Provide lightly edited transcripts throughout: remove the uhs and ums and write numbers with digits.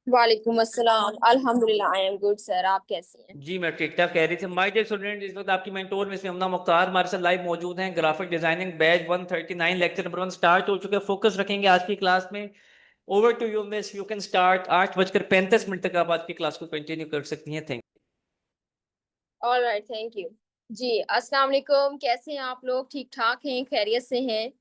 वालेकुम अस्सलाम। अल्हम्दुलिल्लाह, आई एम गुड सर। आप कैसे हैं? जी मैं ठीक ठाक कह रही थी। माय डियर स्टूडेंट, इस वक्त आपकी मेंटोर में से यमुना मुख्तार हमारे साथ लाइव मौजूद हैं। Graphic designing batch 139 lecture number 1 start हो चुका है। फोकस रखेंगे आज की क्लास में। Over to you miss, you can start. 8:35 तक आप आज की क्लास को कंटिन्यू कर सकती हैं। Thank all right, thank you. जी, अस्सलाम वालेकुम। कैसे हैं आप लोग? ठीक ठाक हैं? खैरियत से हैं?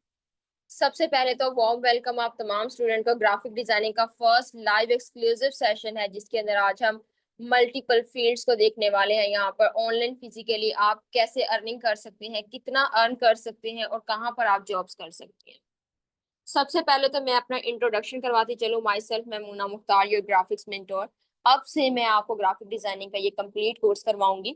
सबसे पहले तो वार्म वेलकम आप तमाम स्टूडेंट को। ग्राफिक डिजाइनिंग का फर्स्ट लाइव एक्सक्लूसिव सेशन है जिसके अंदर आज हम मल्टीपल फील्ड्स को देखने वाले हैं। यहाँ पर ऑनलाइन फिजिकली आप कैसे अर्निंग कर सकते हैं, कितना अर्न कर सकते हैं और कहाँ पर आप जॉब्स कर सकते हैं। सबसे पहले तो मैं अपना इंट्रोडक्शन करवाती चलूँ। माई सेल्फ, मैं Munna Mukhtar, your graphics mentor. अब से मैं आपको ग्राफिक डिजाइनिंग का ये कंप्लीट कोर्स करवाऊंगी।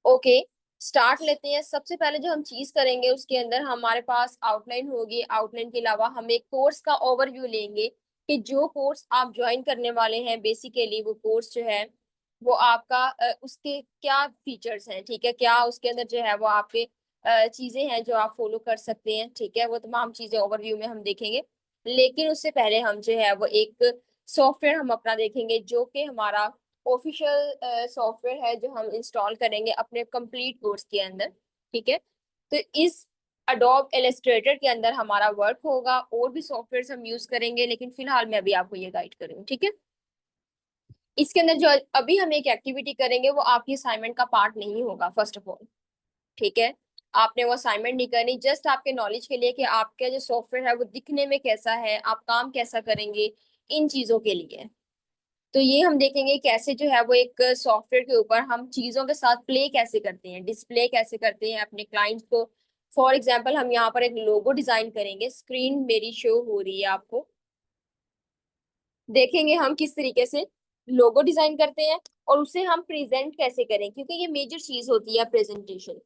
ओके, स्टार्ट लेते हैं। सबसे पहले जो हम चीज करेंगे उसके अंदर हमारे पास आउटलाइन होगी। आउटलाइन के अलावा हम एक कोर्स का ओवरव्यू लेंगे कि जो कोर्स आप ज्वाइन करने वाले हैं, बेसिकली वो कोर्स जो है वो आपका उसके क्या फीचर्स हैं, ठीक है, क्या उसके अंदर जो है वो आपके चीजें हैं जो आप फॉलो कर सकते हैं, ठीक है। वो तमाम चीजें ओवरव्यू में हम देखेंगे। लेकिन उससे पहले हम जो है वो एक सॉफ्टवेयर हम अपना देखेंगे जो कि हमारा ऑफिशियल सॉफ्टवेयर है जो हम इंस्टॉल करेंगे अपने कंप्लीट कोर्स के अंदर, ठीक है। तो इस अडोब इलस्ट्रेटर के अंदर हमारा वर्क होगा। और भी सॉफ्टवेयर हम यूज करेंगे लेकिन फिलहाल मैं अभी आपको ये गाइड करूंगी, ठीक है। इसके अंदर जो अभी हम एक एक्टिविटी करेंगे वो आपकी असाइनमेंट का पार्ट नहीं होगा, फर्स्ट ऑफ ऑल, ठीक है। आपने वो असाइनमेंट नहीं करनी, जस्ट आपके नॉलेज के लिए कि आपका जो सॉफ्टवेयर है वो दिखने में कैसा है, आप काम कैसा करेंगे, इन चीजों के लिए। तो ये हम देखेंगे कैसे जो है वो एक सॉफ्टवेयर के ऊपर हम चीजों के साथ प्ले कैसे करते हैं, डिस्प्ले कैसे करते हैं अपने क्लाइंट्स को। फॉर एग्जांपल हम यहाँ पर एक लोगो डिजाइन करेंगे। स्क्रीन मेरी शो हो रही है आपको, देखेंगे हम किस तरीके से लोगो डिजाइन करते हैं और उसे हम प्रेजेंट कैसे करें, क्योंकि ये मेजर चीज होती है प्रेजेंटेशन।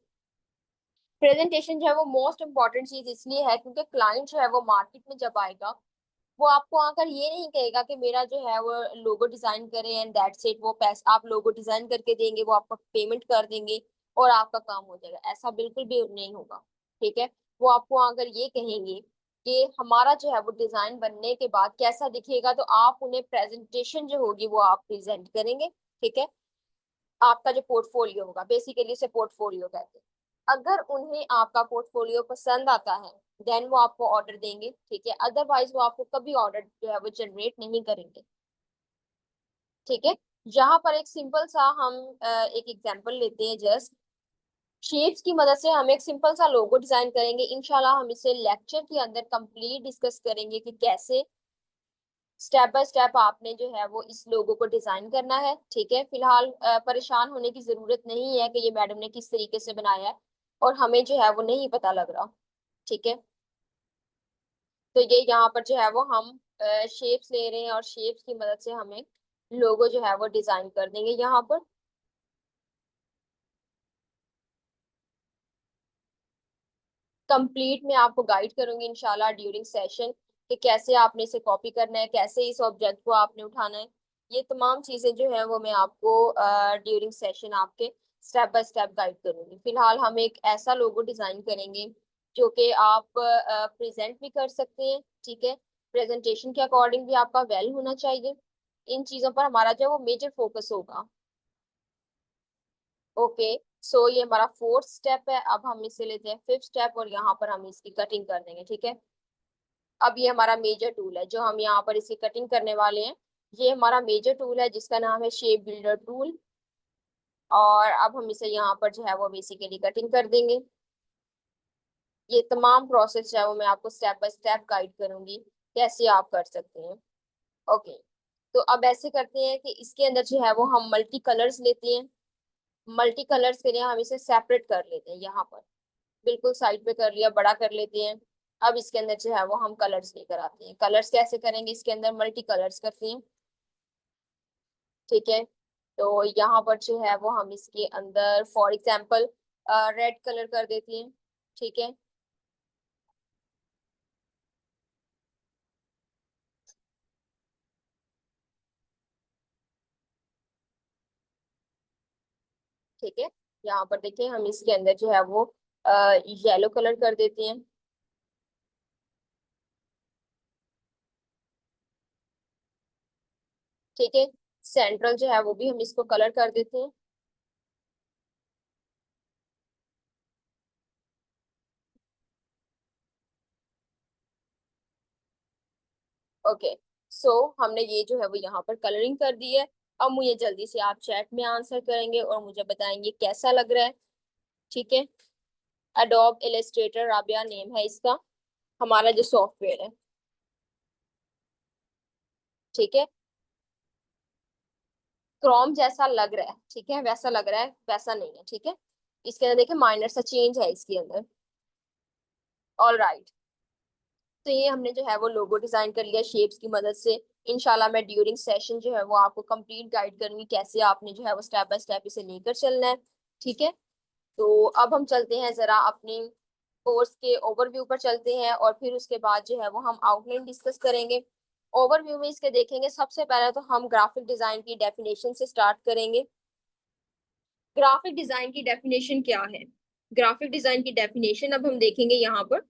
प्रेजेंटेशन जो है वो मोस्ट इंपॉर्टेंट चीज इसलिए है क्योंकि क्लाइंट जो है वो मार्केट में जब आएगा वो आपको आकर ये नहीं कहेगा कि मेरा जो है वो लोगो डिजाइन करें एंड दैट्स इट। वो पैसा आप लोगो डिजाइन करके देंगे, वो आपको पेमेंट कर देंगे और आपका काम हो जाएगा, ऐसा बिल्कुल भी नहीं होगा, ठीक है। वो आपको आकर ये कहेंगे कि हमारा जो है वो डिजाइन बनने के बाद कैसा दिखेगा, तो आप उन्हें प्रेजेंटेशन जो होगी वो आप प्रेजेंट करेंगे, ठीक है। आपका जो पोर्टफोलियो होगा, बेसिकली उसे पोर्टफोलियो कहते हैं। अगर उन्हें आपका पोर्टफोलियो पसंद आता है देन वो आपको ऑर्डर देंगे, ठीक है। अदरवाइज वो आपको कभी ऑर्डर जो है वो जनरेट नहीं करेंगे, ठीक है। यहाँ पर एक सिंपल सा हम एक एग्जांपल लेते हैं। जस्ट शेप्स की मदद से हम एक सिंपल सा लोगो डिजाइन करेंगे। इंशाल्लाह हम इसे लेक्चर के अंदर कंप्लीट डिस्कस करेंगे कि कैसे स्टेप बाय स्टेप आपने जो है वो इस लोगो को डिजाइन करना है, ठीक है। फिलहाल परेशान होने की जरूरत नहीं है कि ये मैडम ने किस तरीके से बनाया है और हमें जो है वो नहीं पता लग रहा, ठीक है। तो ये यहाँ पर जो है वो हम शेप्स ले रहे हैं और शेप्स की मदद से हमें लोगो जो है वो डिजाइन कर देंगे यहाँ पर। कंप्लीट मैं आपको गाइड करूंगी इंशाल्लाह ड्यूरिंग सेशन कि कैसे आपने इसे कॉपी करना है, कैसे इस ऑब्जेक्ट को आपने उठाना है। ये तमाम चीजें जो है वो मैं आपको ड्यूरिंग सेशन आपके स्टेप बाय स्टेप गाइड करूंगी। फिलहाल हम एक ऐसा लोगो डिजाइन करेंगे जो कि आप प्रेजेंट भी कर सकते हैं, ठीक है। प्रेजेंटेशन के अकॉर्डिंग भी आपका वेल होना चाहिए। इन चीजों पर हमारा जो है वो मेजर फोकस होगा। ओके, सो ये हमारा फोर्थ स्टेप है। अब हम इसे लेते हैं फिफ्थ स्टेप और यहाँ पर हम इसकी कटिंग कर देंगे, ठीक है। अब ये हमारा मेजर टूल है जो हम यहाँ पर इसकी कटिंग करने वाले हैं। ये हमारा मेजर टूल है जिसका नाम है शेप बिल्डर टूल। और अब हम इसे यहाँ पर जो है वो बेसिकली कटिंग कर देंगे। ये तमाम प्रोसेस जो है वो मैं आपको स्टेप बाय स्टेप गाइड करूंगी कैसे आप कर सकते हैं। ओके, तो अब ऐसे करते हैं कि इसके अंदर जो है वो हम मल्टी कलर्स लेते हैं। मल्टी कलर्स के लिए हम इसे सेपरेट कर लेते हैं। यहाँ पर बिल्कुल साइड पे कर लिया, बड़ा कर लेते हैं। अब इसके अंदर जो है वो हम कलर्स लेकर आते हैं। कलर्स कैसे करेंगे, इसके अंदर मल्टी कलर्स करते हैं, ठीक है। तो यहाँ पर जो है वो हम इसके अंदर फॉर एग्जाम्पल रेड कलर कर देते हैं, ठीक है। ठीक है, यहाँ पर देखिए हम इसके अंदर जो है वो येलो कलर कर देते हैं। ठीक है, सेंट्रल जो है वो भी हम इसको कलर कर देते हैं। ओके, सो हमने ये जो है वो यहाँ पर कलरिंग कर दी है। अब मुझे जल्दी से आप चैट में आंसर करेंगे और मुझे बताएंगे कैसा लग रहा है। ठीक है, एडोब इलस्ट्रेटर राबिया नेम है इसका, हमारा जो सॉफ्टवेयर है। ठीक है, क्रोम जैसा लग रहा है, ठीक है, वैसा लग रहा है, वैसा नहीं है। ठीक है, इसके अंदर देखिए माइनर सा चेंज है इसके अंदर। ऑल राइट, तो ये हमने जो है वो लोगो डिजाइन कर लिया शेप्स की मदद से। इंशाल्लाह मैं ड्यूरिंग सेशन जो है वो आपको कंप्लीट गाइड करूंगी कैसे आपने जो है वो स्टेप बाय स्टेप इसे लेकर चलना है। ठीक है, तो अब हम चलते हैं जरा अपने कोर्स के ओवरव्यू पर चलते हैं और फिर उसके बाद जो है वो हम आउटलाइन डिस्कस करेंगे। ओवरव्यू में इसके देखेंगे, सबसे पहले तो हम ग्राफिक डिजाइन की डेफिनेशन से स्टार्ट करेंगे। ग्राफिक डिजाइन की डेफिनेशन क्या है? ग्राफिक डिजाइन की डेफिनेशन अब हम देखेंगे यहाँ पर।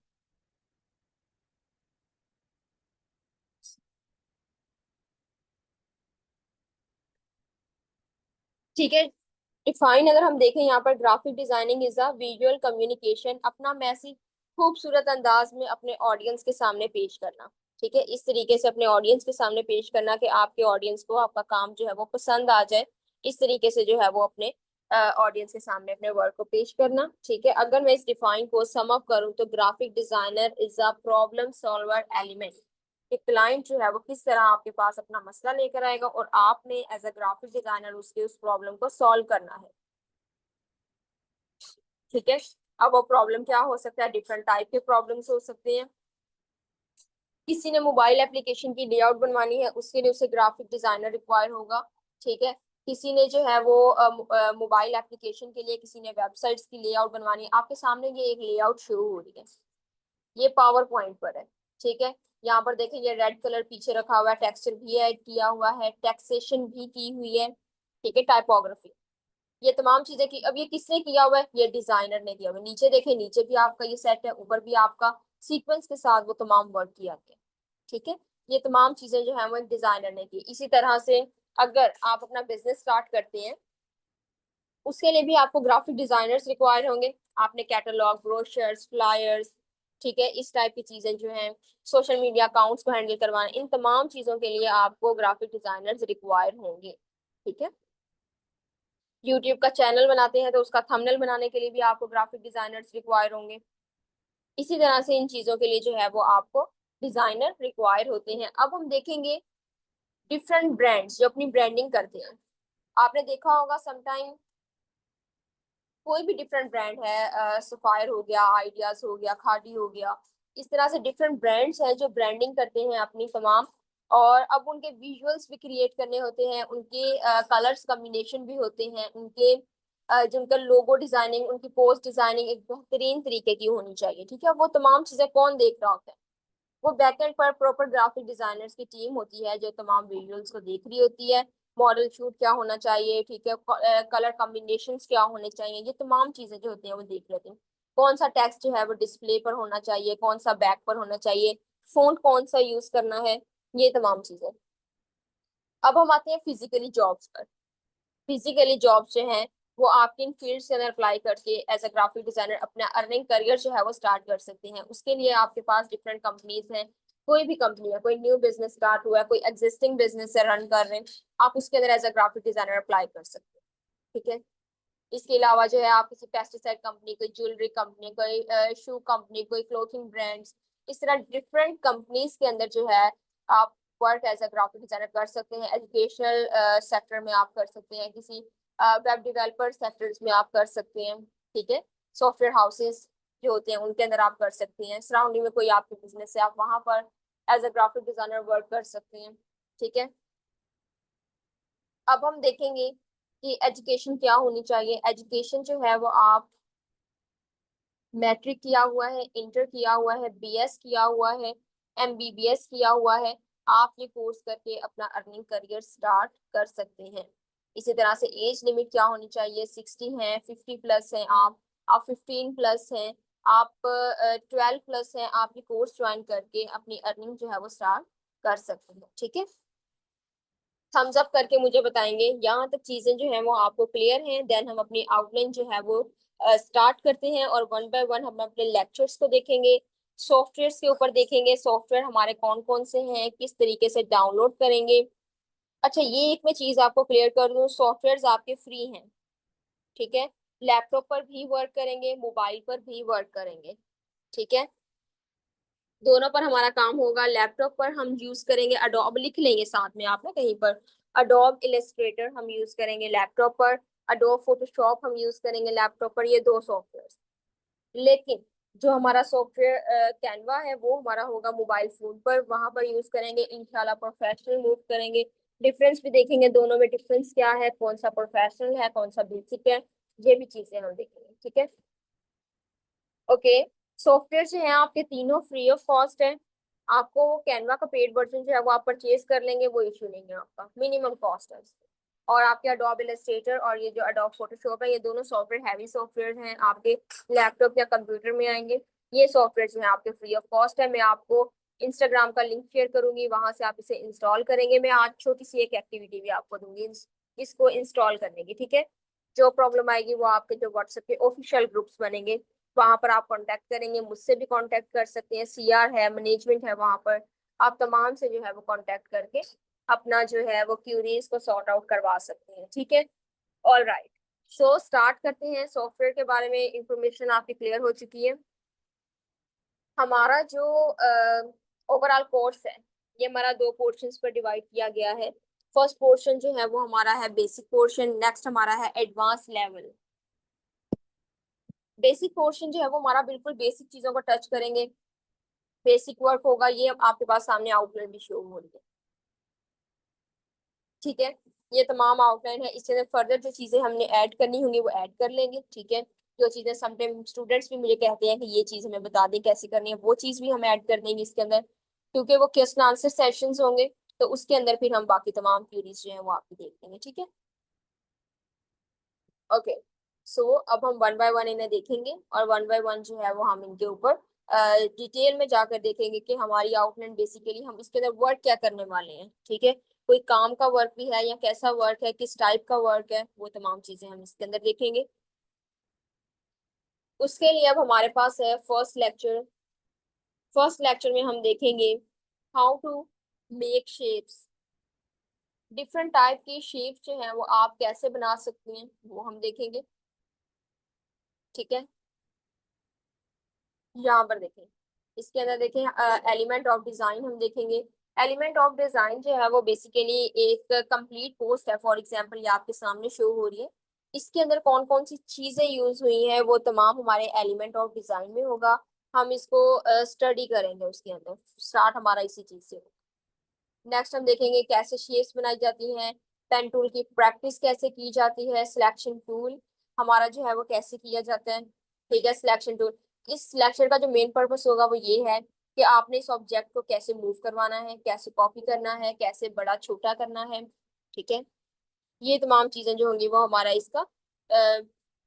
ठीक है, डिफाइन अगर हम देखें यहाँ पर, graphic designing is a visual communication, अपना मैसेज खूबसूरत अंदाज में अपने ऑडियंस के सामने पेश करना। ठीक है, इस तरीके से अपने ऑडियंस के सामने पेश करना कि आपके ऑडियंस को आपका काम जो है वो पसंद आ जाए। इस तरीके से जो है वो अपने ऑडियंस के सामने अपने वर्क को पेश करना। ठीक है, अगर मैं इस डिफाइन को सम अप करूँ तो graphic designer is a problem solver element, कि क्लाइंट जो है वो किस तरह आपके पास अपना मसला लेकर आएगा और आपने एज अ ग्राफिक डिजाइनर उसके उस प्रॉब्लम को सॉल्व करना है। ठीक है, अब वो प्रॉब्लम क्या हो सकता है? डिफरेंट टाइप के प्रॉब्लम्स हो सकते हैं। किसी ने मोबाइल एप्लीकेशन की लेआउट बनवानी है, उसके लिए उसे ग्राफिक डिजाइनर रिक्वायर होगा। ठीक है, किसी ने जो है वो मोबाइल एप्लीकेशन के लिए किसी ने वेबसाइट्स की लेआउट बनवानी है। आपके सामने ये एक लेआउट शुरू हो रही है, ये पावर पॉइंट पर है। ठीक है, यहाँ पर देखें ये रेड कलर पीछे रखा हुआ है, टेक्सचर भी ऐड किया हुआ है, टेक्सेशन भी की हुई है। ठीक है, टाइपोग्राफी, ये तमाम चीजें की। अब ये किसने किया हुआ है? ये डिजाइनर ने किया हुआ है। नीचे देखें, नीचे भी आपका ये सेट है, ऊपर भी आपका सीक्वेंस के साथ वो तमाम वर्क किया गया। ठीक है, ये तमाम चीजें जो है वो एक डिजाइनर ने की। इसी तरह से अगर आप अपना बिजनेस स्टार्ट करते हैं, उसके लिए भी आपको ग्राफिक डिजाइनर्स रिक्वायर होंगे। आपने कैटलॉग, ब्रोशर्स, फ्लायर्स, ठीक है, इस टाइप की चीजें जो हैं, सोशल मीडिया अकाउंट्स को हैंडल करवाना, इन तमाम चीजों के लिए आपको ग्राफिक डिजाइनर्स रिक्वायर होंगे। ठीक है, यूट्यूब का चैनल बनाते हैं तो उसका थंबनेल बनाने के लिए भी आपको ग्राफिक डिजाइनर्स रिक्वायर होंगे। इसी तरह से इन चीजों के लिए जो है वो आपको डिजाइनर रिक्वायर होते हैं। अब हम देखेंगे डिफरेंट ब्रांड्स जो अपनी ब्रांडिंग करते हैं। आपने देखा होगा समटाइम कोई भी डिफरेंट ब्रांड है, सफायर हो गया, आइडियाज हो गया, खादी हो गया, इस तरह से डिफरेंट ब्रांड्स हैं जो ब्रांडिंग करते हैं अपनी तमाम। और अब उनके विजुअल्स भी क्रिएट करने होते हैं, उनके कलर्स कॉम्बिनेशन भी होते हैं, उनके जो उनका लोगो डिजाइनिंग, उनकी पोस्ट डिजाइनिंग एक बेहतरीन तरीके की होनी चाहिए। ठीक है, वो तमाम चीजें कौन देख रहा होता है? वो बैकएंड पर प्रॉपर ग्राफिक डिजाइनर्स की टीम होती है जो तमाम विजुअल्स को देख रही होती है। मॉडल शूट क्या होना चाहिए, ठीक है, कलर कॉम्बिनेशंस क्या होने चाहिए, ये तमाम चीजें जो होती हैं वो देख लेते हैं। कौन सा टेक्स्ट जो है वो डिस्प्ले पर होना चाहिए, कौन सा बैक पर होना चाहिए, फॉन्ट कौन सा यूज करना है, ये तमाम चीजें। अब हम आते हैं फिजिकली जॉब्स पर। फिजिकली जॉब्स जो हैं वो आप किन फील्ड्स के अंदर अप्लाई करके एज अ ग्राफिक डिजाइनर अपना अर्निंग करियर जो है वो स्टार्ट कर सकते हैं। उसके लिए आपके पास डिफरेंट कंपनीज हैं। कोई भी कंपनी है, कोई न्यू बिजनेस स्टार्ट हुआ है, कोई एग्जिस्टिंग बिजनेस से रन कर रहे हैं, आप उसके अंदर as a graphic designer apply कर सकते हैं। ठीक है, इसके अलावा जो है आप किसी पेस्टिसाइड कंपनी, कोई ज्वेलरी कंपनी, कोई शू कंपनी, कोई क्लोथिंग ब्रांड्स, इस तरह डिफरेंट कंपनीज के अंदर जो है आप work as a graphic designer कर सकते हैं। एजुकेशनल सेक्टर में आप कर सकते हैं, किसी वेब डेवलपर सेक्टर्स में आप कर सकते हैं। ठीक है, सॉफ्टवेयर हाउसेस जो होते हैं उनके अंदर आप कर सकते हैं। सराउंडिंग में कोई आपके बिजनेस है, आप वहां पर as a graphic designer work कर सकते हैं। ठीक है, अब हम देखेंगे कि एजुकेशन क्या होनी चाहिए। एजुकेशन जो है वो आप मैट्रिक किया हुआ है, इंटर किया हुआ है, बीएस किया हुआ है, एमबीबीएस किया हुआ है, आप ये कोर्स करके अपना अर्निंग करियर स्टार्ट कर सकते हैं। इसी तरह से एज लिमिट क्या होनी चाहिए? 60 है, 50 प्लस है आप 15 प्लस हैं, आप 12 प्लस हैं, आप ये कोर्स ज्वाइन करके अपनी अर्निंग जो है वो स्टार्ट कर सकते हैं। ठीक है, थम्स अप करके मुझे बताएंगे यहाँ तक चीजें जो है वो आपको क्लियर हैं। देन हम अपनी आउटलाइन जो है वो स्टार्ट करते हैं और वन बाय वन हम अपने लेक्चर्स को देखेंगे, सॉफ्टवेयर के ऊपर देखेंगे, सॉफ्टवेयर हमारे कौन कौन से हैं, किस तरीके से डाउनलोड करेंगे। अच्छा, ये एक मैं चीज आपको क्लियर कर दूं, सॉफ्टवेयर आपके फ्री हैं, ठीक है। लैपटॉप पर भी वर्क करेंगे, मोबाइल पर भी वर्क करेंगे, ठीक है। दोनों पर हमारा काम होगा। लैपटॉप पर हम यूज करेंगे अडोब, लिख लेंगे साथ में आप ना कहीं पर, अडोब इलस्ट्रेटर हम यूज करेंगे लैपटॉप पर, अडोब फोटोशॉप हम यूज करेंगे लैपटॉप पर, ये दो सॉफ्टवेयर। लेकिन जो हमारा सॉफ्टवेयर कैनवा है वो हमारा होगा मोबाइल फोन पर, वहां पर यूज करेंगे इंशाल्लाह प्रोफेशनल मूव करेंगे। डिफरेंस भी देखेंगे दोनों में, डिफरेंस क्या है, कौन सा प्रोफेशनल है कौन सा बेसिक है, ये भी चीजें हम देखेंगे, ठीक है। ओके, सॉफ्टवेयर जो है आपके तीनों फ्री ऑफ कॉस्ट है। आपको वो कैनवा का पेड वर्जन जो है वो आप परचेज कर लेंगे, वो इशू नहीं है, आपका मिनिमम कॉस्ट है उसकी। और आपके अडोब इलस्ट्रेटर और ये जो अडोब फोटोशॉप है, ये दोनों सॉफ्टवेयर हैवी सॉफ्टवेयर हैं, आपके लैपटॉप या कंप्यूटर में आएंगे। ये सॉफ्टवेयर जो है आपके फ्री ऑफ कॉस्ट है। मैं आपको इंस्टाग्राम का लिंक शेयर करूंगी, वहां से आप इसे इंस्टॉल करेंगे। मैं आज छोटी सी एक एक्टिविटी भी आपको दूंगी इसको इंस्टॉल करने की, ठीक है। जो प्रॉब्लम आएगी वो आपके जो व्हाट्सएप के ऑफिशियल ग्रुप्स बनेंगे वहां पर आप कांटेक्ट करेंगे, मुझसे भी कांटेक्ट कर सकते हैं, सीआर है, मैनेजमेंट है, वहां पर आप तमाम से जो है वो कांटेक्ट करके अपना जो है वो क्यूरीज को सॉर्ट आउट करवा सकते हैं, ठीक है। ऑल राइट, सो स्टार्ट करते हैं। सॉफ्टवेयर के बारे में इंफॉर्मेशन आपकी क्लियर हो चुकी है। हमारा जो ओवरऑल कोर्स है ये हमारा दो पोर्शंस पर डिवाइड किया गया है। फर्स्ट पोर्शन जो है वो हमारा है बेसिक पोर्शन, नेक्स्ट हमारा है एडवांस लेवल। बेसिक पोर्शन जो है वो हमारा बिल्कुल बेसिक चीजों को टच करेंगे, बेसिक वर्क होगा। ये आपके पास सामने आउटलाइन भी शो हो रही है, ठीक है। ये तमाम आउटलाइन है, इसके अंदर फर्दर जो चीजें हमने ऐड करनी होंगी वो ऐड कर लेंगे, ठीक है। जो चीजें समटाइम स्टूडेंट्स भी मुझे कहते हैं कि ये चीज हमें बता दें कैसे करनी है, वो चीज भी हम ऐड कर देंगे इसके अंदर, क्योंकि वो क्वेश्चन आंसर सेशंस होंगे, तो उसके अंदर फिर हम बाकी तमाम क्यूरीज जो है वो आपकी देख लेंगे, ठीक है। ओके, सो अब हम वन बाय वन इन्हें देखेंगे और वन बाय वन जो है वो हम इनके ऊपर डिटेल में जाकर देखेंगे कि हमारी आउटलाइन बेसिकली हम इसके अंदर वर्क क्या करने वाले हैं, ठीक है। कोई काम का वर्क भी है या कैसा वर्क है, किस टाइप का वर्क है, वो तमाम चीजें हम इसके अंदर देखेंगे। उसके लिए अब हमारे पास है फर्स्ट लेक्चर। फर्स्ट लेक्चर में हम देखेंगे how to make shapes. Different type की शेप्स जो है वो आप कैसे बना सकते हैं वो हम देखेंगे, ठीक है। यहाँ पर देखें, इसके अंदर देखें एलिमेंट ऑफ डिजाइन हम देखेंगे। एलिमेंट ऑफ डिजाइन जो है वो बेसिकली एक कंप्लीट पोस्ट है। फॉर एग्जांपल ये आपके सामने शो हो रही है, इसके अंदर कौन कौन सी चीजें यूज हुई हैं वो तमाम हमारे एलिमेंट ऑफ डिजाइन में होगा। हम इसको स्टडी करेंगे, उसके अंदर स्टार्ट हमारा इसी चीज से होगा। नेक्स्ट हम देखेंगे कैसे शेप्स बनाई जाती हैं, पेन टूल की प्रैक्टिस कैसे की जाती है, सिलेक्शन टूल हमारा जो है वो कैसे किया जाता है, ठीक है। सिलेक्शन टूल, इस सिलेक्शन का जो मेन पर्पस होगा वो ये है कि आपने इस ऑब्जेक्ट को कैसे मूव करवाना है, कैसे कॉपी करना है, कैसे बड़ा छोटा करना है, ठीक है। ये तमाम चीजें जो होंगी वो हमारा इसका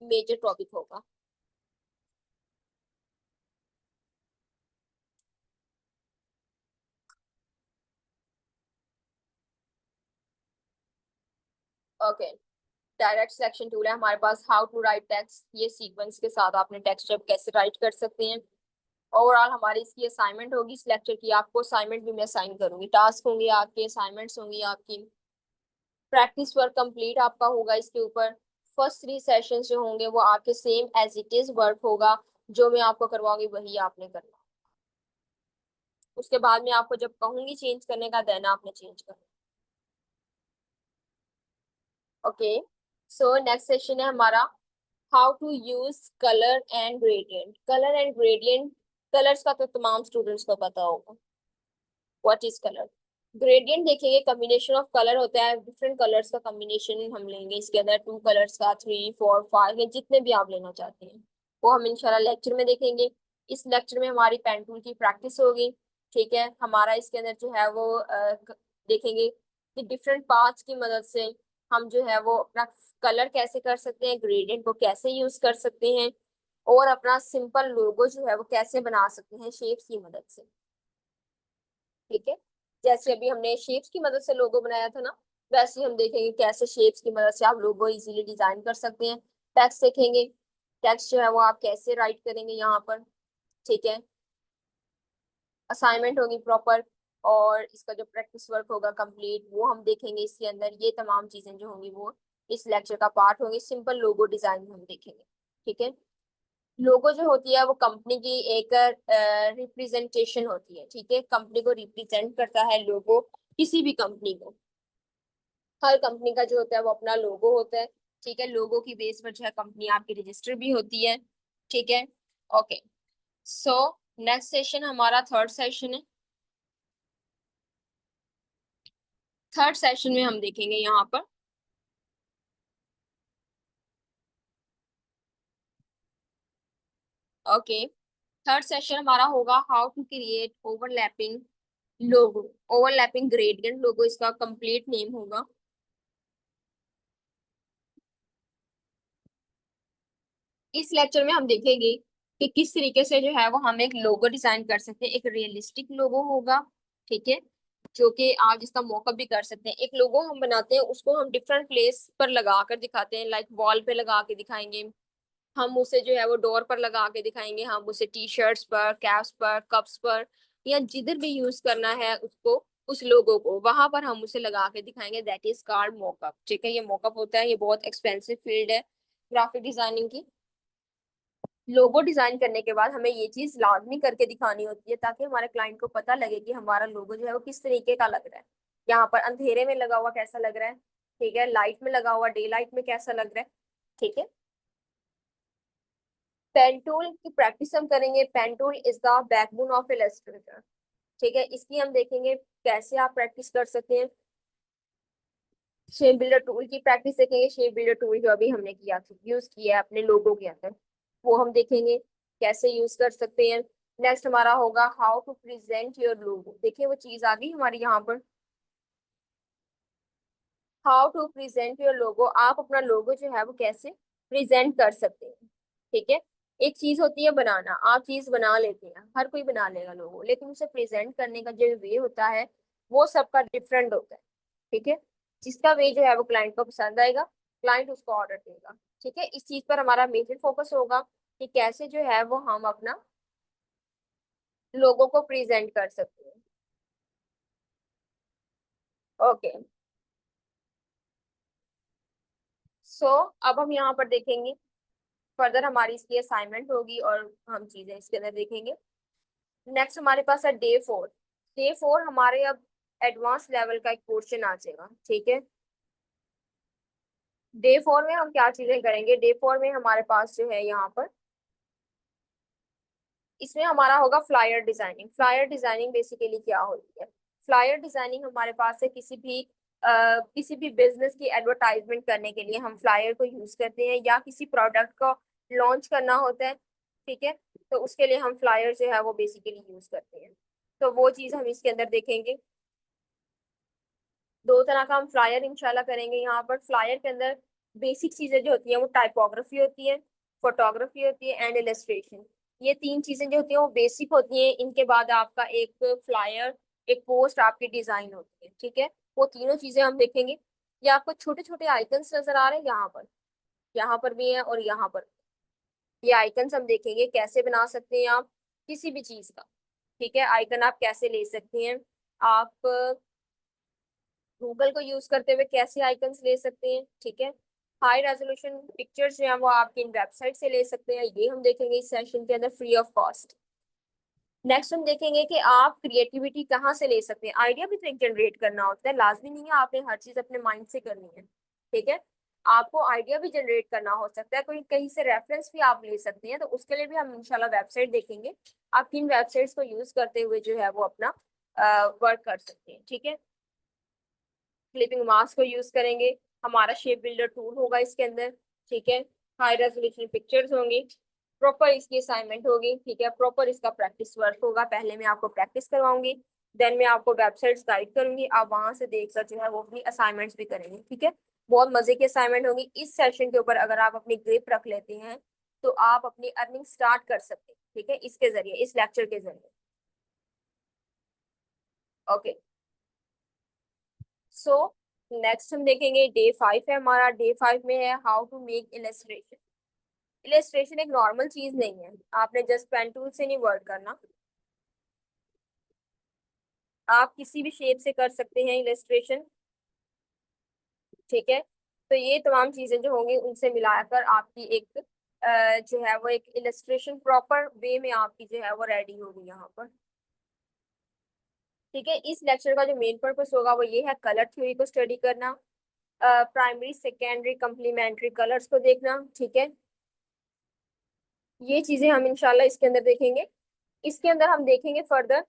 मेजर टॉपिक होगा। ओके, डायरेक्ट सिलेक्शन टूल है हमारे पास। हाउ टू राइट टेक्स्ट, ये सीक्वेंस के साथ आपने टेक्स्ट अब कैसे राइट कर सकते हैं। ओवरऑल हमारी इसकी असाइनमेंट होगी इस लेक्चर की, आपको असाइनमेंट भी मैं असाइन करूंगी, टास्क होंगे आपके, असाइनमेंट्स होंगी आपकी, प्रैक्टिस वर्क कंप्लीट आपका होगा इसके ऊपर। फर्स्ट थ्री सेशंस जो होंगे वो आपके same as it is work होगा, जो मैं आपको करवाऊंगी वही आपने करना। उसके बाद में आपको जब कहूंगी चेंज करने का देना आपने चेंज करना। ओके, सो नेक्स्ट सेशन है हमारा how to use colour and gradient. Colour and gradient, colours का तो तमाम स्टूडेंट्स को पता होगा, व्हाट इज कलर। ग्रेडियंट देखेंगे कॉम्बिनेशन ऑफ कलर होता है, डिफरेंट कलर्स का कॉम्बिनेशन हम लेंगे इसके अंदर, टू कलर्स का, थ्री फोर फाइव या जितने भी आप लेना चाहते हैं वो हम इंशाल्लाह लेक्चर में देखेंगे। इस लेक्चर में हमारी पेन टूल की प्रैक्टिस होगी, ठीक है। हमारा इसके अंदर जो है वो देखेंगे कि डिफरेंट पार्ट्स की मदद से हम जो है वो अपना कलर कैसे कर सकते हैं, ग्रेडियंट को कैसे यूज कर सकते हैं, और अपना सिंपल लोगो जो है वो कैसे बना सकते हैं शेप्स की मदद से, ठीक है। जैसे अभी हमने शेप्स की मदद से लोगो बनाया था ना, वैसे ही हम देखेंगे कैसे शेप्स की मदद से आप लोगो इजीली डिजाइन कर सकते हैं। टेक्स्ट देखेंगे, टेक्स्ट जो है वो आप कैसे राइट करेंगे यहाँ पर, ठीक है। असाइनमेंट होगी प्रॉपर, और इसका जो प्रैक्टिस वर्क होगा कंप्लीट वो हम देखेंगे इसके अंदर। ये तमाम चीजें जो होंगी वो इस लेक्चर का पार्ट होंगी। सिंपल लोगो डिजाइन हम देखेंगे, ठीक है। लोगो जो होती है वो कंपनी की एक रिप्रेजेंटेशन होती है, ठीक है। कंपनी को रिप्रेजेंट करता है लोगो, किसी भी कंपनी को। हर कंपनी का जो होता है वो अपना लोगो होता है, ठीक है। लोगो की बेस पर जो है कंपनी आपकी रजिस्टर भी होती है, ठीक है। ओके, सो नेक्स्ट सेशन हमारा थर्ड सेशन है। थर्ड सेशन में हम देखेंगे यहाँ पर, ओके, थर्ड सेशन हमारा होगा how to create overlapping logo. Overlapping gradient logo इसका कंप्लीट नेम होगा। इस लेक्चर में हम देखेंगे कि किस तरीके से जो है वो हम एक लोगो डिजाइन कर सकते हैं। एक रियलिस्टिक लोगो होगा, ठीक है, जो कि आप जिसका मॉकअप भी कर सकते हैं। एक लोगो हम बनाते हैं उसको हम डिफरेंट प्लेस पर लगा कर दिखाते हैं, लाइक वॉल पे लगा के दिखाएंगे, हम उसे जो है वो डोर पर लगा के दिखाएंगे, हम उसे टी शर्ट्स पर, कैप्स पर, कप्स पर, या जिधर भी यूज करना है उसको, उस लोगो को वहां पर हम उसे लगा के दिखाएंगे। दैट इज कॉल्ड मॉकअप, ठीक है। ये मॉकअप होता है, ये बहुत एक्सपेंसिव फील्ड है ग्राफिक डिजाइनिंग की। लोगो डिजाइन करने के बाद हमें ये चीज लाजमी करके दिखानी होती है ताकि हमारे क्लाइंट को पता लगे कि हमारा लोगो जो है वो किस तरीके का लग रहा है। यहाँ पर अंधेरे में लगा हुआ कैसा लग रहा है, ठीक है, लाइट में लगा हुआ डे लाइट में कैसा लग रहा है, ठीक है। पेन टूल की प्रैक्टिस हम करेंगे। Pen tool is the backbone of Illustrator, ठीक है। इसकी हम देखेंगे कैसे आप प्रैक्टिस कर सकते हैं। शेप बिल्डर टूल की प्रैक्टिस देखेंगे। शेप बिल्डर टूल जो अभी हमने किया था, यूज किया है अपने लोगों के अंदर, वो हम देखेंगे कैसे यूज कर सकते हैं। नेक्स्ट हमारा होगा how to present your logo. देखिए वो चीज आ गई हमारी यहाँ पर, how to present your logo. आप अपना लोगो जो है वो कैसे प्रेजेंट कर सकते हैं, ठीक है। एक चीज होती है बनाना, आप चीज बना लेते हैं, हर कोई बना लेगा लोगो, लेकिन उसे प्रेजेंट करने का जो वे होता है वो सबका डिफरेंट होता है, ठीक है। जिसका वे जो है वो क्लाइंट को पसंद आएगा, क्लाइंट उसको ऑर्डर देगा, ठीक है। इस चीज पर हमारा मेजर फोकस होगा कि कैसे जो है वो हम अपना लोगों को प्रेजेंट कर सकते हैं। ओके, सो अब हम यहाँ पर देखेंगे फर्दर हमारी इसकी असाइनमेंट होगी और हम चीजें इसके अंदर देखेंगे। नेक्स्ट हमारे पास है डे 4। डे 4 हमारे अब एडवांस लेवल का एक पोर्शन आ जाएगा, ठीक है। डे 4 में हम क्या चीजें करेंगे, डे 4 में हमारे पास जो है यहाँ पर, इसमें हमारा होगा flyer designing. Flyer designing basically क्या होती है। फ्लायर डिजाइनिंग हमारे पास है किसी भी बिजनेस की एडवर्टाइजमेंट करने के लिए हम फ्लायर को यूज करते हैं, या किसी प्रोडक्ट को लॉन्च करना होता है, ठीक है, तो उसके लिए हम फ्लायर जो है वो बेसिकली यूज करते हैं। तो वो चीज हम इसके अंदर देखेंगे। दो तरह का हम फ्लायर इंशाल्लाह करेंगे यहाँ पर। फ्लायर के अंदर बेसिक चीजें जो होती हैं वो टाइपोग्राफी होती है, फोटोग्राफी होती है एंड इलस्ट्रेशन। ये तीन चीजें जो होती हैं वो बेसिक होती हैं। इनके बाद आपका एक फ्लायर, एक पोस्ट आपकी डिजाइन होती है, ठीक है। वो तीनों चीजें हम देखेंगे। ये आपको छोटे छोटे आइकन्स नजर आ रहे हैं यहाँ पर, यहाँ पर भी है और यहाँ पर। ये आइकन्स हम देखेंगे कैसे बना सकते हैं आप किसी भी चीज का, ठीक है। आइकन आप कैसे ले सकते हैं, आप गूगल को यूज करते हुए कैसे आइकन्स ले सकते हैं, ठीक है। हाई रेजोल्यूशन पिक्चर्स जो है वो आप इन वेबसाइट से ले सकते हैं, ये हम देखेंगे इस सेशन के अंदर फ्री ऑफ कॉस्ट। नेक्स्ट हम देखेंगे कि आप क्रिएटिविटी कहाँ से ले सकते हैं। आइडिया भी तो एक जनरेट करना होता है, लाजमी नहीं है आपने हर चीज अपने माइंड से करनी है, ठीक है। आपको आइडिया भी जनरेट करना हो सकता है, कोई कहीं से रेफरेंस भी आप ले सकते हैं, तो उसके लिए भी हम इंशाल्लाह वेबसाइट देखेंगे। आप किन वेबसाइट्स को यूज करते हुए जो है वो अपना वर्क कर सकते हैं, ठीक है। क्लिपिंग मास्क को यूज करेंगे, हमारा शेप बिल्डर टूल होगा इसके अंदर, ठीक है। हाई रेजोल्यूशन पिक्चर्स होंगी, प्रॉपर इसकी असाइनमेंट होगी, ठीक है। प्रॉपर इसका प्रैक्टिस वर्क होगा, पहले मैं आपको प्रैक्टिस करवाऊंगी, देन मैं आपको वेबसाइट्स गाइड करूंगी, आप वहां से देखकर जो है वो अपनी असाइनमेंट्स भी करेंगे, ठीक है। बहुत मजे की असाइनमेंट होगी। इस सेशन के ऊपर अगर आप अपनी ग्रिप रख लेते हैं तो आप अपनी अर्निंग स्टार्ट कर सकते हैं, ठीक है, इसके जरिए, इस लेक्चर के जरिए। ओके, सो नेक्स्ट हम देखेंगे डे 5 है हमारा। डे 5 में है how to make illustration. Illustration एक नॉर्मल चीज नहीं है, आपने जस्ट पेन टूल से नहीं वर्क करना, आप किसी भी शेप से कर सकते हैं इलस्ट्रेशन। ठीक है, तो ये तमाम चीजें जो होंगी उनसे मिलाकर आपकी एक जो है वो एक इलस्ट्रेशन प्रॉपर वे में आपकी जो है वो रेडी होगी यहाँ पर। ठीक है, इस लेक्चर का जो मेन पर्पस होगा वो ये है कलर थ्योरी को स्टडी करना, प्राइमरी सेकेंडरी कंप्लीमेंट्री कलर्स को देखना। ठीक है, ये चीजें हम इंशाल्लाह इसके अंदर देखेंगे। इसके अंदर हम देखेंगे फर्दर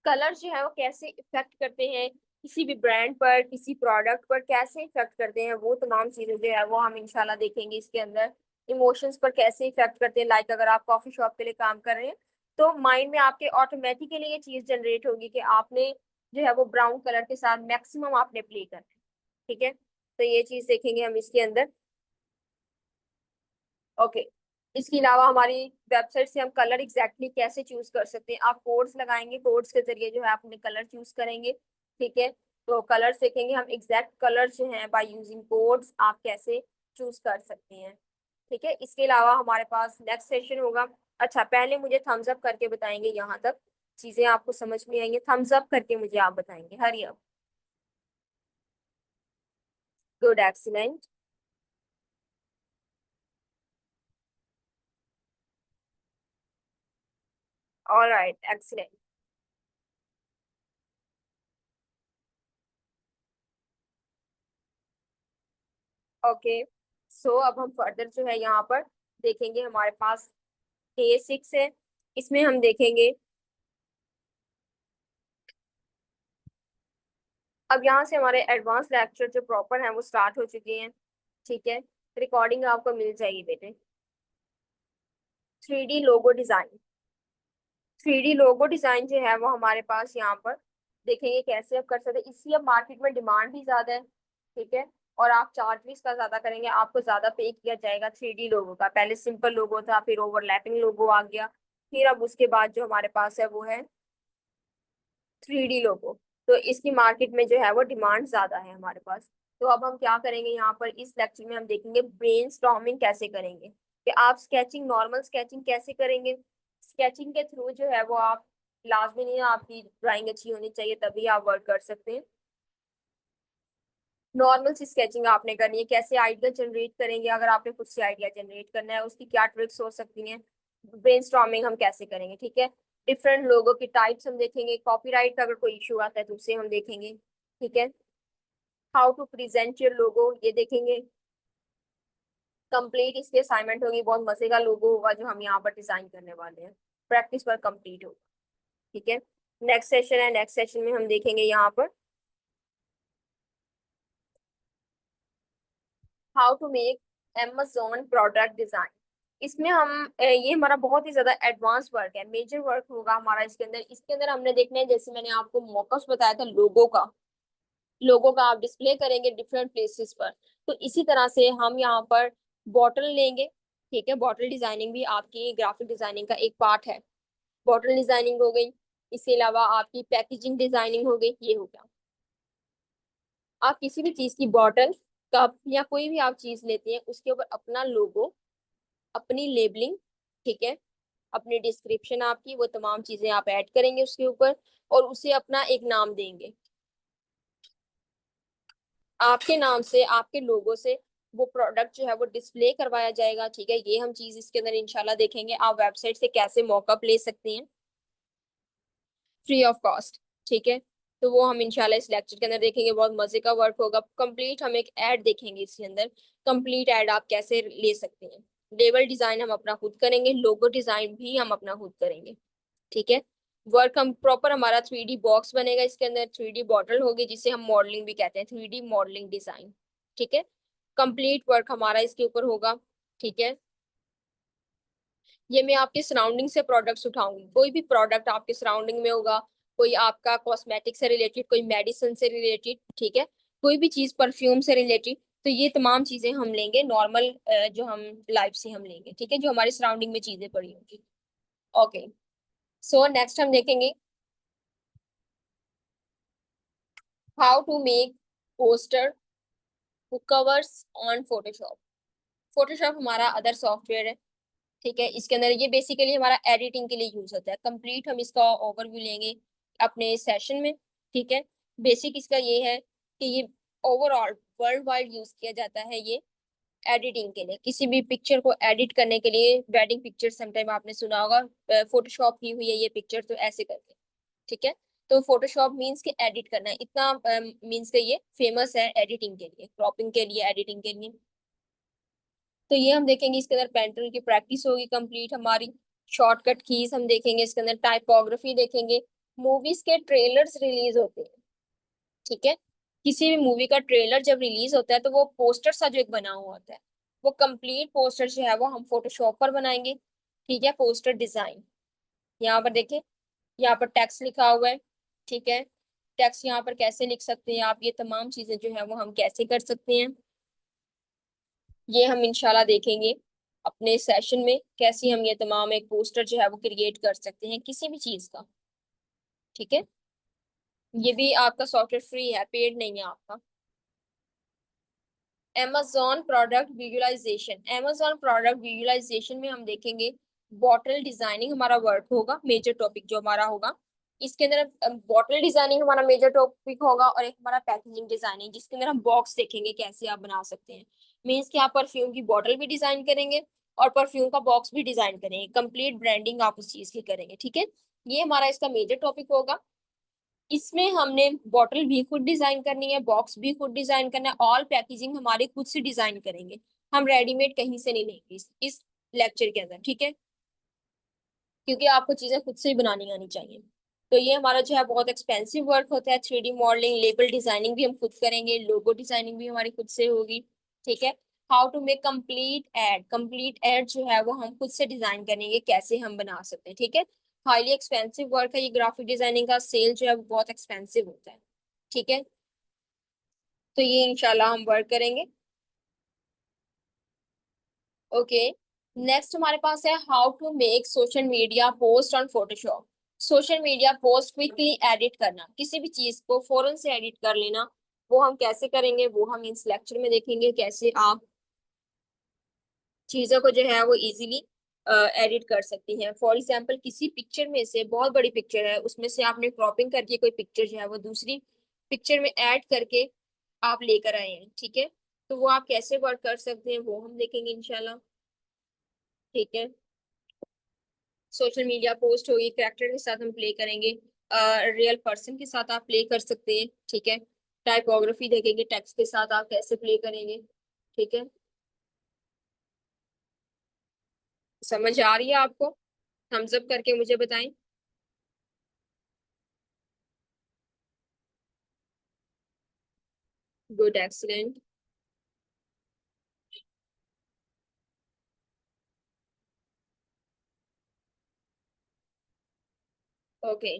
कलर जो है वो कैसे इफेक्ट करते हैं किसी भी ब्रांड पर, किसी प्रोडक्ट पर कैसे इफेक्ट करते हैं, वो तमाम चीजें जो है वो हम इंशाल्लाह देखेंगे इसके अंदर। इमोशंस पर कैसे इफेक्ट करते हैं, लाइक अगर आप कॉफी शॉप के लिए काम कर रहे हैं तो माइंड में आपके ऑटोमेटिकली ये चीज जनरेट होगी कि आपने जो है वो ब्राउन कलर के साथ मैक्सिमम आपने प्ले करना है। ठीक है, तो ये चीज देखेंगे हम इसके अंदर। ओके, इसके अलावा हमारी वेबसाइट से हम कलर एग्जैक्टली कैसे चूज कर सकते हैं, आप कोड्स लगाएंगे, कोड्स के जरिए जो है आप अपने कलर चूज करेंगे। ठीक है, तो कलर देखेंगे हम एग्जैक्ट कलर जो है बाय यूजिंग कोड्स आप कैसे चूज कर सकते हैं। ठीक है, इसके अलावा हमारे पास नेक्स्ट सेशन होगा। अच्छा, पहले मुझे थम्स अप करके बताएंगे यहाँ तक चीजें आपको समझ में आएंगे, थम्स अप करके मुझे आप बताएंगे। Hurry up. Good, excellent. Alright, excellent. Okay, so अब हम फर्दर जो है यहाँ पर देखेंगे हमारे पास डे 6 है, इसमें हम देखेंगे। अब यहाँ से हमारे एडवांस लेक्चर जो प्रॉपर हैं वो स्टार्ट हो चुके हैं। ठीक है, रिकॉर्डिंग आपको मिल जाएगी बेटे। 3D logo design. 3D logo design जो है वो हमारे पास यहाँ पर देखेंगे कैसे आप कर सकते हैं। इसकी अब मार्केट में डिमांड भी ज्यादा है। ठीक है, और आप चार्ज भी इसका ज्यादा करेंगे, आपको ज्यादा पे किया जाएगा 3D लोगो का। पहले सिंपल लोगो था, फिर ओवरलैपिंग लोगो आ गया, फिर अब उसके बाद जो हमारे पास है वो है 3D लोगो। तो इसकी मार्केट में जो है वो डिमांड ज्यादा है हमारे पास। तो अब हम क्या करेंगे यहाँ पर इस लेक्चर में हम देखेंगे ब्रेनस्टॉर्मिंग कैसे करेंगे, कि आप स्केचिंग, नॉर्मल स्केचिंग कैसे करेंगे। स्केचिंग के थ्रू जो है वो आप, लाजमी नहीं है आपकी ड्राइंग अच्छी होनी चाहिए तभी आप वर्क कर सकते हैं। नॉर्मल सी स्केचिंग आपने करनी है। कैसे आइडिया जनरेट करेंगे, अगर आपने खुद से आइडिया जनरेट करना है उसकी क्या ट्रिक्स हो सकती हैं, ब्रेनस्टॉर्मिंग हम कैसे करेंगे। ठीक है, डिफरेंट लोगों की टाइप्स हम देखेंगे, कॉपीराइट का अगर कोई इशू आता है तो उसे हम देखेंगे। ठीक है, how to present your logo ये देखेंगे। कंप्लीट इसकी असाइनमेंट होगी, बहुत मजे का लोगो होगा जो हम यहाँ पर डिजाइन करने वाले हैं, प्रैक्टिस पर कंप्लीट होगा। ठीक है, नेक्स्ट सेशन है, नेक्स्ट सेशन में हम देखेंगे यहाँ पर how to make Amazon product design. इसमें हम ये हमारा बहुत ही ज्यादा एडवांस वर्क है, मेजर वर्क होगा हमारा इसके अंदर। इसके अंदर हमने देखना है, जैसे मैंने आपको मॉकअप्स बताया था लोगो का, लोगो का आप डिस्प्ले करेंगे डिफरेंट प्लेसेस पर। तो इसी तरह से हम यहाँ पर बॉटल लेंगे। ठीक है, बॉटल डिजाइनिंग भी आपकी ग्राफिक डिजाइनिंग का एक पार्ट है। बॉटल डिजाइनिंग हो गई, इसके अलावा आपकी पैकेजिंग डिजाइनिंग हो गई, ये हो गया। आप किसी भी चीज की बॉटल, कप या कोई भी आप चीज लेते हैं उसके ऊपर अपना लोगो, अपनी लेबलिंग, ठीक है, अपनी डिस्क्रिप्शन आपकी, वो तमाम चीजें आप ऐड करेंगे उसके ऊपर और उसे अपना एक नाम देंगे। आपके नाम से, आपके लोगो से वो प्रोडक्ट जो है वो डिस्प्ले करवाया जाएगा। ठीक है, ये हम चीज इसके अंदर इंशाल्लाह देखेंगे, आप वेबसाइट से कैसे मॉकअप ले सकते हैं फ्री ऑफ कॉस्ट। ठीक है, तो वो हम इंशाल्लाह इस लेक्चर के अंदर देखेंगे, बहुत मजे का वर्क होगा। कंप्लीट हम एक ऐड देखेंगे इसके अंदर, कंप्लीट ऐड आप कैसे ले सकते हैं। लेबल डिजाइन हम अपना खुद करेंगे, लोगो डिजाइन भी हम अपना खुद करेंगे। ठीक है, वर्क हम प्रॉपर, हमारा 3D बॉक्स बनेगा इसके अंदर, 3D बॉटल होगी जिसे हम मॉडलिंग भी कहते हैं, 3D मॉडलिंग डिजाइन। ठीक है, कंप्लीट वर्क हमारा इसके ऊपर होगा। ठीक है, ये मैं आपके सराउंडिंग से प्रोडक्ट्स उठाऊंगी, कोई भी प्रोडक्ट आपके सराउंडिंग में होगा, कोई आपका कॉस्मेटिक से रिलेटेड, कोई मेडिसिन से रिलेटेड, ठीक है, कोई भी चीज परफ्यूम से रिलेटेड, तो ये तमाम चीजें हम लेंगे नॉर्मल, जो हम लाइफ से हम लेंगे। ठीक है, जो हमारी सराउंडिंग में चीजें पड़ी होंगी। ओके, सो नेक्स्ट हम देखेंगे how to make poster covers on Photoshop. Photoshop हमारा अदर सॉफ्टवेयर है, ठीक है। इसके अंदर ये बेसिकली हमारा एडिटिंग के लिए यूज होता है। कंप्लीट हम इसका ओवरव्यू लेंगे अपने सेशन में, ठीक है। बेसिक इसका ये है कि ये ओवरऑल वर्ल्ड वाइड यूज किया जाता है ये एडिटिंग के लिए, किसी भी पिक्चर को एडिट करने के लिए। वेडिंग पिक्चर समटाइम आपने सुना होगा, फोटोशॉप की हुई है ये पिक्चर, तो ऐसे करके, ठीक है। तो फोटोशॉप मीन्स के एडिट करना है, इतना मीन्स के ये फेमस है एडिटिंग के लिए, क्रॉपिंग के लिए, एडिटिंग के लिए। तो ये हम देखेंगे, इसके अंदर पेंटल की प्रैक्टिस होगी कंप्लीट हमारी। शॉर्टकट कीज हम देखेंगे, इसके अंदर टाइपोग्राफी देखेंगे। मूवीज के ट्रेलर्स रिलीज होते हैं, ठीक है। किसी भी मूवी का ट्रेलर जब रिलीज होता है तो वो पोस्टर सा जो एक बना हुआ होता है, वो कंप्लीट पोस्टर जो है वो हम फोटोशॉप पर बनाएंगे, ठीक है। पोस्टर डिजाइन यहाँ पर देखें, यहाँ पर टेक्स्ट लिखा हुआ है, ठीक है। टेक्स्ट यहाँ पर कैसे लिख सकते हैं आप, ये तमाम चीजें जो है वो हम कैसे कर सकते हैं, ये हम इंशाल्लाह देखेंगे अपने सेशन में, कैसे हम ये तमाम एक पोस्टर जो है वो क्रिएट कर सकते हैं किसी भी चीज का, ठीक है। ये भी आपका सॉफ्टवेयर फ्री है, पेड नहीं है आपका। Amazon product visualization. Amazon product visualization में हम देखेंगे बॉटल डिजाइनिंग हमारा वर्क होगा, मेजर टॉपिक जो हमारा होगा। इसके अंदर बॉटल डिजाइनिंग हमारा मेजर टॉपिक होगा, और एक हमारा पैकेजिंग डिजाइनिंग, जिसके अंदर हम बॉक्स देखेंगे कैसे आप बना सकते हैं। मीन्स कि आप परफ्यूम की बॉटल भी डिजाइन करेंगे और परफ्यूम का बॉक्स भी डिजाइन करेंगे, कंप्लीट ब्रांडिंग आप उस चीज की करेंगे, ठीक है। ये हमारा इसका मेजर टॉपिक होगा। इसमें हमने बॉटल भी खुद डिजाइन करनी है, बॉक्स भी खुद डिजाइन करना है, ऑल पैकेजिंग हमारे खुद से डिजाइन करेंगे। हम रेडीमेड कहीं से नहीं लेंगे इस लेक्चर के अंदर, ठीक है। क्योंकि आपको चीजें खुद से ही बनानी आनी चाहिए। तो ये हमारा जो है बहुत एक्सपेंसिव वर्क होता है। 3D मॉडलिंग, लेबल डिजाइनिंग भी हम खुद करेंगे, लोगो डिजाइनिंग भी हमारी खुद से होगी, ठीक है। How to make complete ad. Complete ad जो है वो हम खुद से डिजाइन करेंगे, कैसे हम बना सकते हैं, ठीक है। हाईली एक्सपेंसिव वर्क है ये ग्राफिक डिजाइनिंग का, सेल जो है वो बहुत एक्सपेंसिव होता है, ठीक है। तो ये इंशाल्लाह हम वर्क करेंगे, ओके। नेक्स्ट हमारे पास है how to make social media post on Photoshop. Social media post quickly edit करना, किसी भी चीज को फौरन से एडिट कर लेना, वो हम कैसे करेंगे वो हम इस लेक्चर में देखेंगे, कैसे आप चीजों को जो है वो इजीली एडिट कर सकती हैं। फॉर एग्जांपल किसी पिक्चर में से, बहुत बड़ी पिक्चर है, उसमें से आपने क्रॉपिंग करके कोई पिक्चर जो है वो दूसरी पिक्चर में ऐड करके आप लेकर आए हैं, ठीक है। तो वो आप कैसे वर्क कर सकते हैं वो हम देखेंगे इंशाल्लाह, ठीक है। सोशल मीडिया पोस्ट होगी, कैरेक्टर के साथ हम प्ले करेंगे, रियल पर्सन के साथ आप प्ले कर सकते हैं, ठीक है। टाइपोग्राफी देखेंगे, टेक्स्ट के साथ आप कैसे प्ले करेंगे, ठीक है। समझ आ रही है आपको? थम्स अप करके मुझे बताएं। Good, excellent. ओके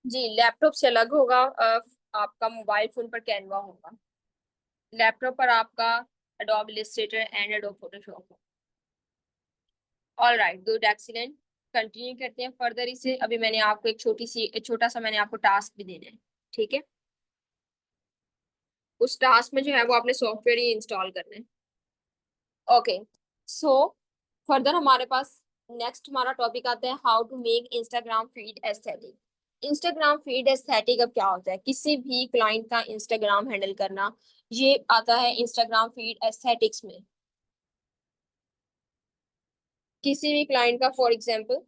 जी, लैपटॉप से अलग होगा, आपका मोबाइल फोन पर कैनवा होगा, लैपटॉप पर आपका adobe Illustrator and adobe Photoshop. All right, good, excellent. Continue करते हैं फर्दर इसे। अभी मैंने आपको एक छोटा सा मैंने आपको टास्क भी देना है, ठीक है। उस टास्क में जो है वो आपने सॉफ्टवेयर ही इंस्टॉल करना है, ओके। सो फर्दर हमारे पास नेक्स्ट हमारा टॉपिक आता है how to make Instagram feed aesthetic. Instagram feed aesthetic अब क्या होता है, किसी भी क्लाइंट का इंस्टाग्राम हैंडल करना, ये आता है इंस्टाग्राम फीड एस्थेटिक्स में। किसी भी क्लाइंट का, फॉर एग्जांपल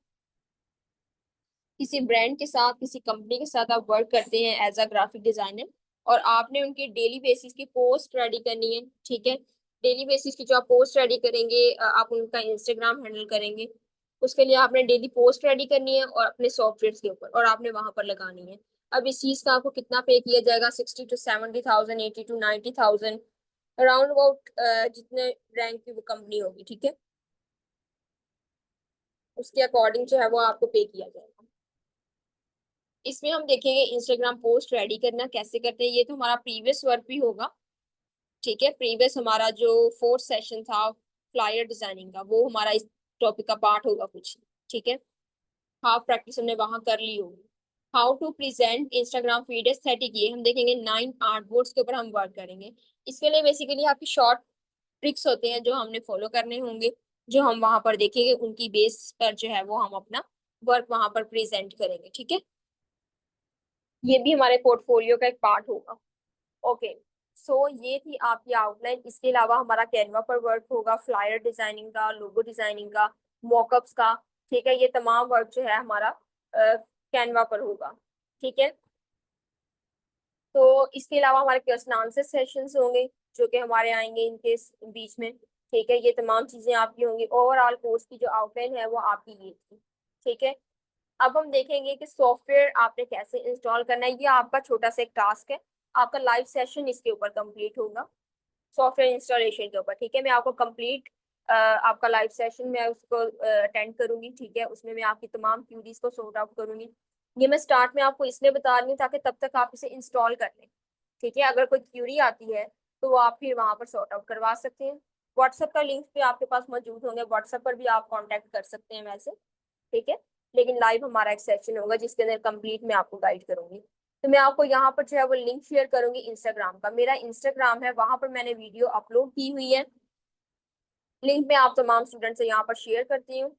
किसी ब्रांड के साथ, किसी कंपनी के साथ आप वर्क करते हैं एज अ ग्राफिक डिजाइनर, और आपने उनकी डेली बेसिस की पोस्ट रेडी करनी है, ठीक है। डेली बेसिस की जो आप पोस्ट रेडी करेंगे, आप उनका इंस्टाग्राम हैंडल करेंगे, उसके लिए आपने डेली पोस्ट रेडी करनी है और अपने सॉफ्टवेयर के ऊपर, और आपने वहां पर लगानी है। अब इस चीज का आपको कितना पे किया जाएगा, 60 to 70,000, 80 to 90,000, अराउंड अबाउट जितने रैंक की वो कंपनी होगी, ठीक है, उसके अकॉर्डिंग जो है वो आपको पे किया जाएगा। इसमें हम देखेंगे इंस्टाग्राम पोस्ट रेडी करना कैसे करते हैं, ये तो हमारा प्रीवियस वर्क भी होगा, ठीक है। प्रीवियस हमारा जो फोर्थ सेशन था फ्लायर डिजाइनिंग का, वो हमारा इस टॉपिक का पार्ट होगा कुछ, ठीक है। हाफ प्रैक्टिस हमने वहां कर ली होगी। How to present Instagram feed aesthetic, ये हम देखेंगे 9 आर्टबोर्ड्स के ऊपर हम वर्क करेंगे। इसके लिए बेसिकली आपकी शॉर्ट ट्रिक्स होते हैं जो हमने फॉलो करने होंगे, जो हम वहां पर देखेंगे, उनकी बेस पर जो है वो हम अपना वर्क वहां पर प्रेजेंट करेंगे। ठीक है, ये भी हमारे पोर्टफोलियो का एक पार्ट होगा। ओके, सो ये थी आपकी आउटलाइन। इसके अलावा हमारा कैनवा पर वर्क होगा, फ्लायर डिजाइनिंग का, लोगो डिजाइनिंग का, मॉकअप्स का। ठीक है, ये तमाम वर्क जो है हमारा कैनवा पर होगा। ठीक है, तो इसके अलावा हमारे क्वेश्चन आंसर सेशंस होंगे जो कि हमारे आएंगे इनके बीच में। ठीक है, ये तमाम चीजें आपकी होंगी। ओवरऑल कोर्स की जो आउटलाइन है वो आपकी ये थी। ठीक है, अब हम देखेंगे कि सॉफ्टवेयर आपने कैसे इंस्टॉल करना है। ये आपका छोटा सा एक टास्क है, आपका लाइव सेशन इसके ऊपर कंप्लीट होगा, सॉफ्टवेयर इंस्टॉलेशन के ऊपर। ठीक है, मैं आपको कंप्लीट आपका लाइव सेशन मैं उसको अटेंड करूंगी। ठीक है, उसमें मैं आपकी तमाम क्यूरीज को सॉर्ट आउट करूंगी। ये मैं स्टार्ट में आपको इसलिए बता रही हूँ ताकि तब तक आप इसे इंस्टॉल कर लें। ठीक है, अगर कोई क्यूरी आती है तो वो आप फिर वहां पर सॉर्ट आउट करवा सकते हैं। व्हाट्सएप का लिंक भी आपके पास मौजूद होंगे, व्हाट्सएप पर भी आप कांटेक्ट कर सकते हैं वैसे। ठीक है, लेकिन लाइव हमारा एक सेशन होगा जिसके अंदर कंप्लीट मैं आपको गाइड करूंगी। तो मैं आपको यहाँ पर जो है वो लिंक शेयर करूंगी इंस्टाग्राम का। मेरा इंस्टाग्राम है, वहां पर मैंने वीडियो अपलोड की हुई है। लिंक मैं आप तमाम स्टूडेंट से यहाँ पर शेयर करती हूँ।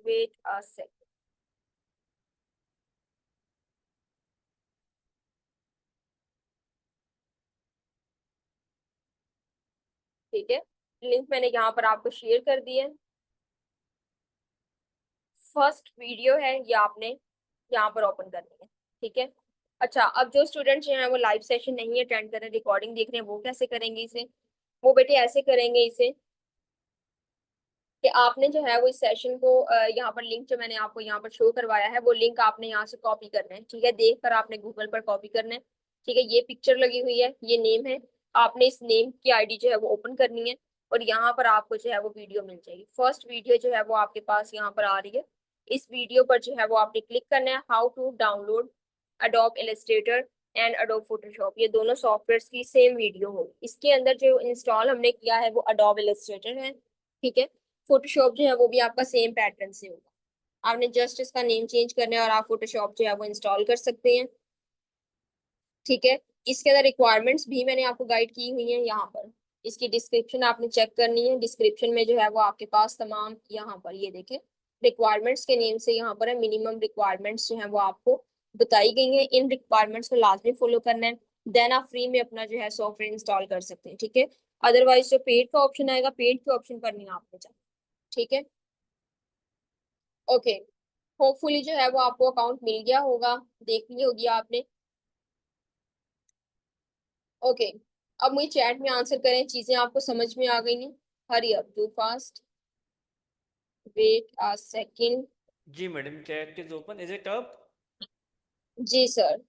Wait a second. ठीक है, लिंक मैंने यहाँ पर आपको शेयर कर दी है। फर्स्ट वीडियो है, ये आपने यहाँ पर ओपन करनी है। ठीक है, अच्छा, अब जो स्टूडेंट्स जो है वो लाइव सेशन नहीं अटेंड कर रहे, रिकॉर्डिंग देख रहे हैं, वो कैसे करेंगे इसे? वो बेटे ऐसे करेंगे इसे कि आपने जो है वो इस सेशन को यहाँ पर लिंक जो मैंने आपको यहाँ पर शो करवाया है वो लिंक आपने यहाँ से कॉपी करना है। ठीक है, देख कर आपने गूगल पर कॉपी करना है। ठीक है, ये पिक्चर लगी हुई है, ये नेम है, आपने इस नेम की आईडी जो है वो ओपन करनी है और यहाँ पर आपको जो है वो वीडियो मिल जाएगी। फर्स्ट वीडियो जो है वो आपके पास यहाँ पर आ रही है। इस वीडियो पर जो है वो आपने क्लिक करना है। How to download Adobe Illustrator and Adobe Photoshop, ये दोनों सॉफ्टवेयर की सेम वीडियो होगी। इसके अंदर जो इंस्टॉल हमने किया है वो अडोब इलस्ट्रेटर है। ठीक है, फोटोशॉप जो है वो भी आपका सेम पैटर्न से होगा, आपने जस्ट इसका नेम चेंज करना है और आप फोटोशॉप जो है वो इंस्टॉल कर सकते हैं। ठीक है, इसके अंदर रिक्वायरमेंट्स भी मैंने आपको गाइड की हुई है यहाँ पर। इसकी डिस्क्रिप्शन आपने चेक करनी है, डिस्क्रिप्शन में जो है वो आपके पास तमाम यहाँ पर ये देखें रिक्वायरमेंट्स के नेम से यहाँ पर है, मिनिमम रिक्वायरमेंट्स जो है वो आपको बताई गई हैं। इन रिक्वायरमेंट्स को लाजमी फॉलो करना है, देन आप फ्री में अपना जो है सॉफ्टवेयर इंस्टॉल कर सकते हैं। ठीक है, अदरवाइज जो पेड का ऑप्शन आएगा, पेड के ऑप्शन पर नहीं आपने जाना। ठीक है, ओके, होपफुली जो है वो आपको अकाउंट मिल गया होगा, देख ली होगी आपने। ओके, अब मुझे चैट में आंसर करें, चीजें आपको समझ में आ गई हैं? Hurry up, do fast, wait a second. जी madam, chat is open, is it up? जी सर।